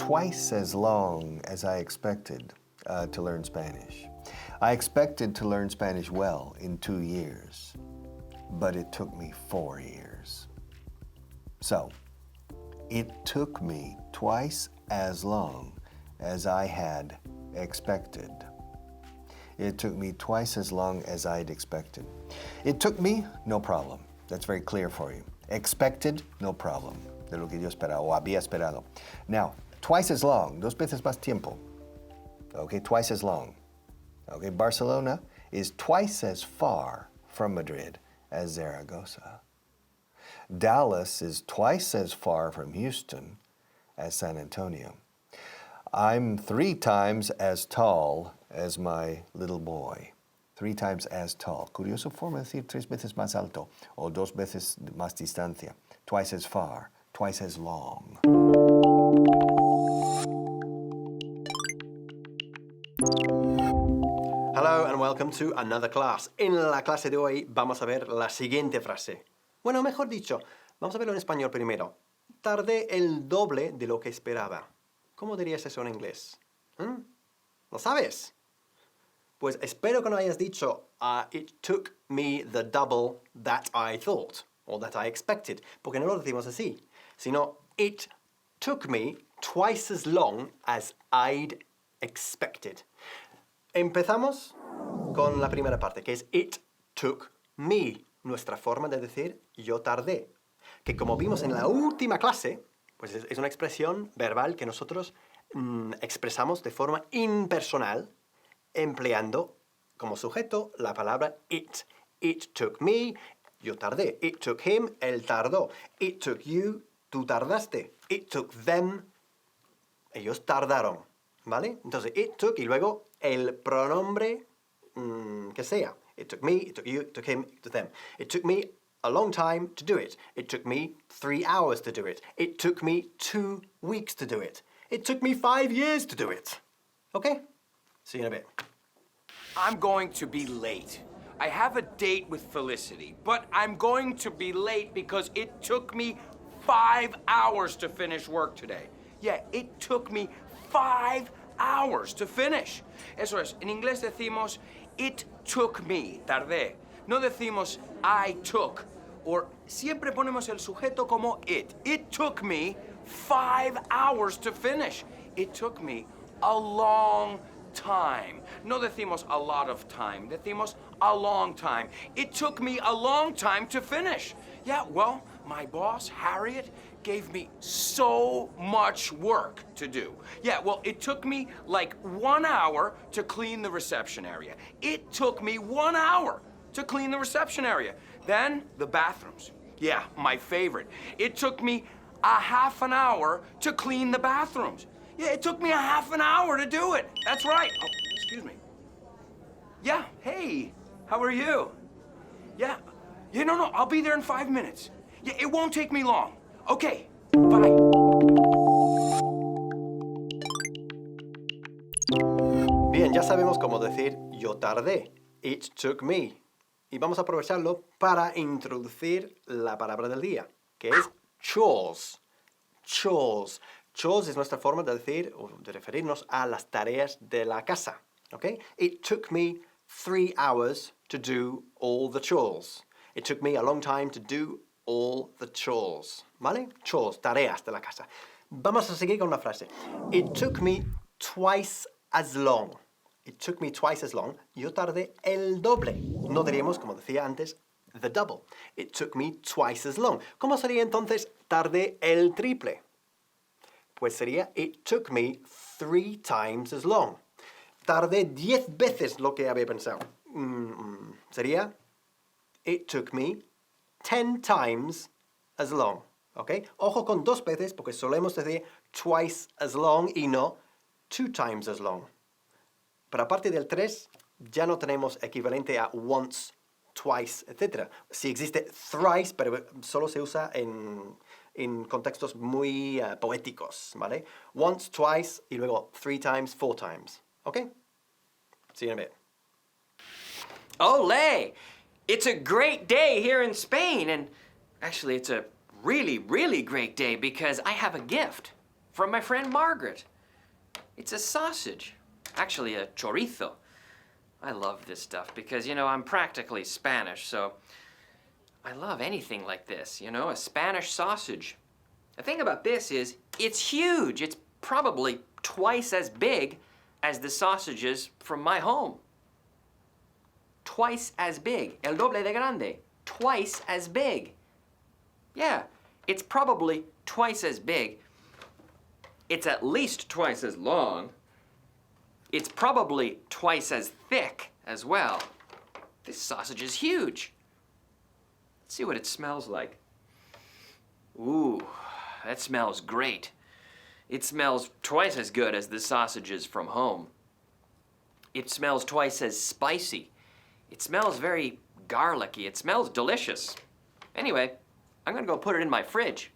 twice as long as I expected to learn Spanish. I expected to learn Spanish well in 2 years, but it took me 4 years. So, it took me twice as long as I had expected. It took me twice as long as I'd expected. It took me, no problem. That's very clear for you. Expected, no problem. De lo que yo esperaba o había esperado. Now, twice as long, 2 veces más tiempo. Okay, twice as long. Okay, Barcelona is twice as far from Madrid as Zaragoza. Dallas is twice as far from Houston as San Antonio. I'm 3 times as tall as my little boy. 3 times as tall. Curioso forma de decir 3 veces más alto o 2 veces más distancia. Twice as far, twice as long. Hello and welcome to another class. En la clase de hoy vamos a ver la siguiente frase. Bueno, mejor dicho, vamos a verlo en español primero. Tardé el doble de lo que esperaba. ¿Cómo dirías eso en inglés? ¿Lo sabes? Pues espero que no hayas dicho it took me the double that I thought or that I expected, porque no lo decimos así, sino it took me twice as long as I'd expected. Empezamos con la primera parte, que es it took me, nuestra forma de decir yo tardé, que como vimos en la última clase, pues es una expresión verbal que nosotros expresamos de forma impersonal, empleando como sujeto la palabra it. It took me, yo tardé. It took him, él tardó. It took you, tú tardaste. It took them, ellos tardaron. ¿Vale? Entonces, it took y luego el pronombre que sea. It took me, it took you, it took him, it took them. It took me a long time to do it. It took me 3 hours to do it. It took me 2 weeks to do it. It took me 5 years to do it. Okay? See you in a bit. I'm going to be late. I have a date with Felicity, but I'm going to be late because it took me 5 hours to finish work today. Yeah, it took me 5 hours to finish. Eso es, en inglés decimos it took me, tardé. No decimos I took, or siempre ponemos el sujeto como it. It took me 5 hours to finish. It took me a long time. No decimos a lot of time, decimos a long time. It took me a long time to finish. Yeah, well, my boss, Harriet, gave me so much work to do. Yeah, well, it took me like 1 hour to clean the reception area. It took me 1 hour to clean the reception area. Then, the bathrooms. Yeah, my favorite. It took me a half an hour to clean the bathrooms. Yeah, it took me a half an hour to do it. That's right. Oh, excuse me. Yeah, hey, how are you? Yeah, no, I'll be there in 5 minutes. Yeah, it won't take me long. Okay, bye. Bien, ya sabemos cómo decir yo tardé. It took me. Y vamos a aprovecharlo para introducir la palabra del día, que es chores. Chores. Chores es nuestra forma de decir o de referirnos a las tareas de la casa. Okay? It took me 3 hours to do all the chores. It took me a long time to do all the chores. ¿Vale? Chores, tareas de la casa. Vamos a seguir con la frase. It took me twice as long. It took me twice as long. Yo tardé el doble. No diríamos, como decía antes, the double. It took me twice as long. ¿Cómo sería entonces tardé el triple? Pues sería it took me 3 times as long. Tardé 10 veces lo que había pensado. Sería it took me 10 times as long. ¿Ok? Ojo con 2 veces porque solemos decir twice as long y no 2 times as long. Pero aparte del 3, ya no tenemos equivalente a once, twice, etc. Sí existe thrice, pero solo se usa en contextos muy poéticos, ¿vale? Once, twice, y luego 3 times, 4 times. ¿Ok? See you in a bit. Olé! It's a great day here in Spain, and actually it's a really, really great day because I have a gift. from my friend Margaret. It's a sausage. Actually, a chorizo. I love this stuff because, you know, I'm practically Spanish, so I love anything like this, you know, a Spanish sausage. The thing about this is, it's huge. It's probably twice as big as the sausages from my home. Twice as big. El doble de grande. Twice as big. Yeah, it's probably twice as big. It's at least twice as long. It's probably twice as thick as well. This sausage is huge. Let's see what it smells like. Ooh, that smells great. It smells twice as good as the sausages from home. It smells twice as spicy. It smells very garlicky. It smells delicious. Anyway, I'm gonna go put it in my fridge.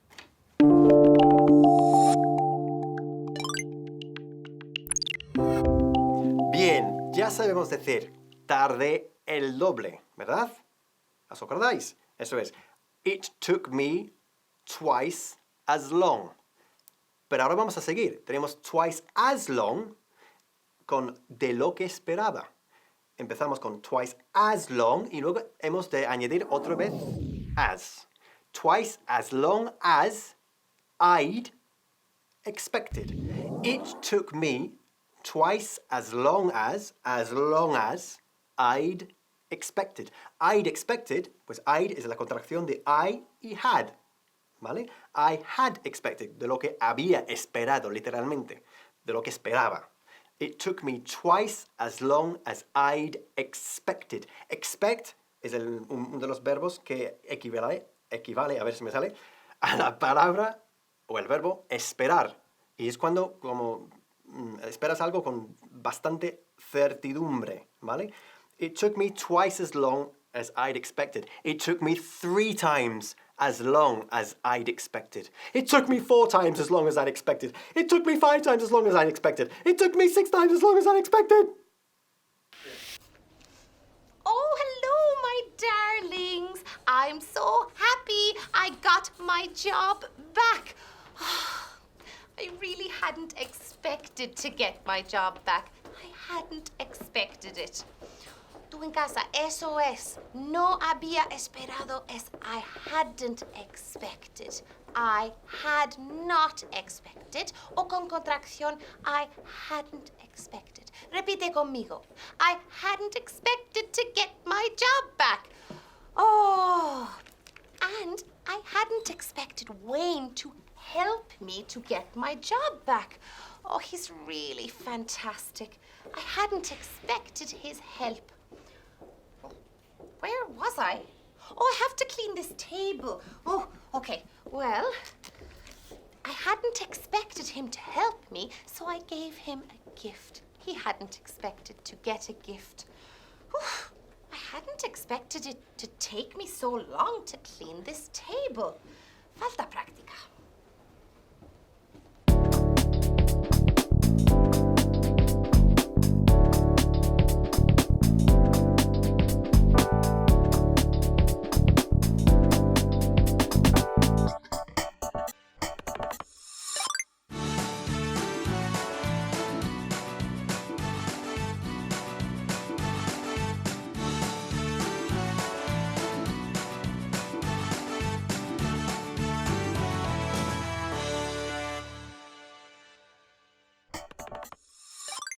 Bien, ya sabemos decir tardé el doble, ¿verdad? ¿Os acordáis? Eso es, it took me twice as long. Pero ahora vamos a seguir. Tenemos twice as long con de lo que esperaba. Empezamos con twice as long y luego hemos de añadir otra vez as. Twice as long as I'd expected. It took me twice as long as I'd expected. I'd expected, pues I'd es la contracción de I y had. ¿Vale? I had expected, de lo que había esperado, literalmente, de lo que esperaba. It took me twice as long as I'd expected. Expect es uno de los verbos que equivale, a ver si me sale, a la palabra o el verbo esperar. Y es cuando como esperas algo con bastante certidumbre, ¿vale? It took me twice as long as I'd expected. It took me 3 times as long as I'd expected. It took me 4 times as long as I'd expected. It took me 5 times as long as I'd expected. It took me 6 times as long as I'd expected. Oh, hello, my darlings. I'm so happy I got my job back. I really hadn't expected to get my job back. I hadn't expected it. Tú en casa, eso es. No había esperado es I hadn't expected. I had not expected. O con contracción, I hadn't expected. Repite conmigo. I hadn't expected to get my job back. Oh, and I hadn't expected Wayne to help me to get my job back. Oh, he's really fantastic. I hadn't expected his help. Where was I? Oh, I have to clean this table. Oh, okay. Well, I hadn't expected him to help me, so I gave him a gift. He hadn't expected to get a gift. Whew, I hadn't expected it to take me so long to clean this table. Falta práctica.